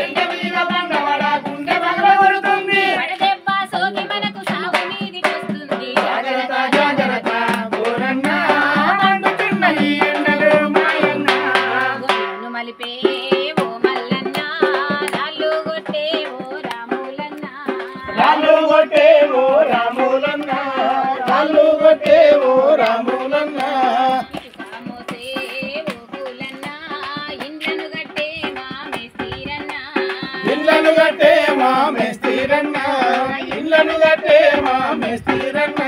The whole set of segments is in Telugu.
ఎండ మీద బండవడ గుండె పగలగొడుతుంది వడదెబ్బ సోకి మనకు సాగు మీదికొస్తుంది జాగ్రత్త జాగ్రత్త ఓరన్న మండుతున్న ఈ ఎండలు మాయన్న గొర్రెలను మలిపే ఓ మల్లన్న రాళ్ళు కొట్టే ఓ రాములన్న రాళ్ళు కొట్టేవో రాములన్న రాళ్ళు కొట్టేవో రాములన్న మోసే ఓ పూలన్న ఇండ్లను కట్టే మా మేస్తిరన్న ఇళ్ళను కట్టే మా మేస్తిరన్న ఇళ్ళను కట్టే మా మేస్తిరన్న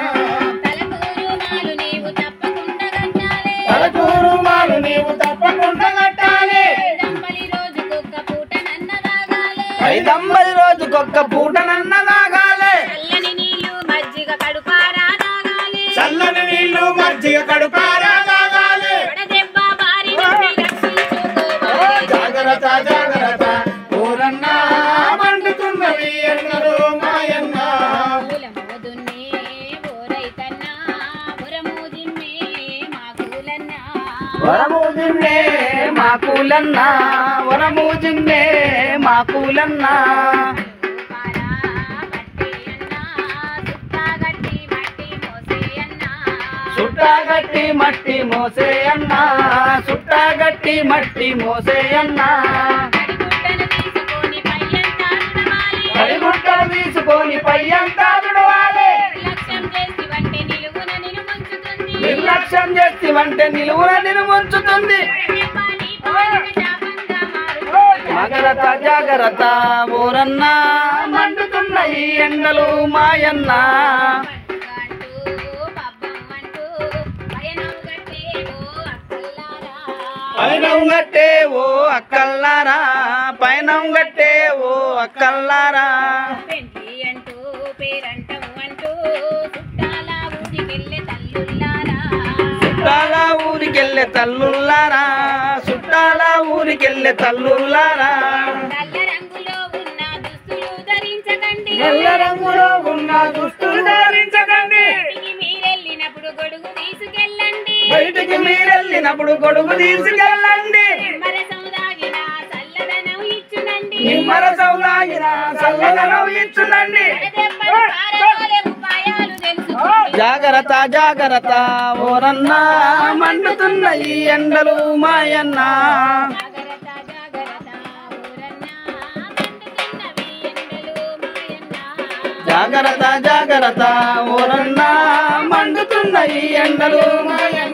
తలకూరు మాలు నీవు తప్పకుండా కట్టాలే తలకూరు మాలు నీవు తప్పకుండా కట్టాలి దంబలి రోజుకొక్క పూట నన్న తాగాలే ఐదంబరి రోజుకొక్క పూటనన్న తాగాలి చల్లని నీళ్లు మజ్జిగ కడుపారా తాగాలే చల్లని నీళ్లు మజ్జిగ కడుపారా తాగాలి వడదెబ్బ బారి నుండి రక్షించుకోవాలి జాగ్రత్త జాగ్రత్త ఓరన్న మండుతున్నవి ఎండలు మాయన్న పూలము దున్నే ఓ రైతన్న పురము దిమ్మే మా కూలన్న వరము జిన్నే మా కూలన్న వరము జిన్నే మా కూలన్న పారా పట్టి అన్న సుట్టా గట్టి మట్టి మోసే అన్న సుట్టగట్టి మట్టి మోసే అన్న తడిగుట్టను తీసుకొని పయ్యంతా తుడవాలి. పడిగుట్టలు తీసుకొని పయ్యంతా తుడవాలి నిర్లక్ష్యం చేసి వంటే నిలువున నిన్ను ముంచుతుంది నిర్లక్ష్యం చేస్తివంటే నిలువున నిన్ను ముంచుతుంది వడదెబ్బ నీ పాలిట శాపంగా మారుతుంది. జాగ్రత్త జాగ్రత్త ఓరన్న మండుతున్న ఈ ఎండలు మాయన్న అంటూ పబ్బం అంటూ పయనం గట్టే ఓ అక్కల్లారా. పైనం గట్టే ఓ అక్కల్లారా పైనం గట్టే ఓ అక్కల్లారా పెండ్లి అంటూ పేరంటం అంటూ చుట్టాల ఊరికెళ్ళే తల్లుల్లారా. చుట్టాల ఊరికెళ్ళే తల్లుల్లారా చుట్టాల ఊరికెళ్ళే తల్లుల్లారా నల్ల రంగులో ఉన్న దుస్తులు ధరించకండి. నల్ల రంగులో ఉన్న దుస్తులు ధరించకండి బయటికి మీరెళ్ళినప్పుడు గొడుగు తీసుకెళ్ళండి. బయటికి మీరెళ్ళినప్పుడు గొడుగు తీసుకెళ్ళండి నిమ్మరసం దాగిన చల్లదనం ఇచ్చునండి. నిమ్మరసం తాగిన చల్లదనం ఇచ్చునండి వడదెబ్బను పారదోలే ఉపాయాలు తెలుసుకోండి. జాగ్రత్త జాగ్రత్త ఓరన్న మండుతున్న ఈ ఎండలు మాయన్న జాగ్రత్త జాగ్రత్త ఊరన్నా మండుతున్నవి ఎండలు మాయన్న. జాగ్రత్త జాగ్రత్త ఓరన్న మండుతున్న ఈ ఎండలు మాయన్న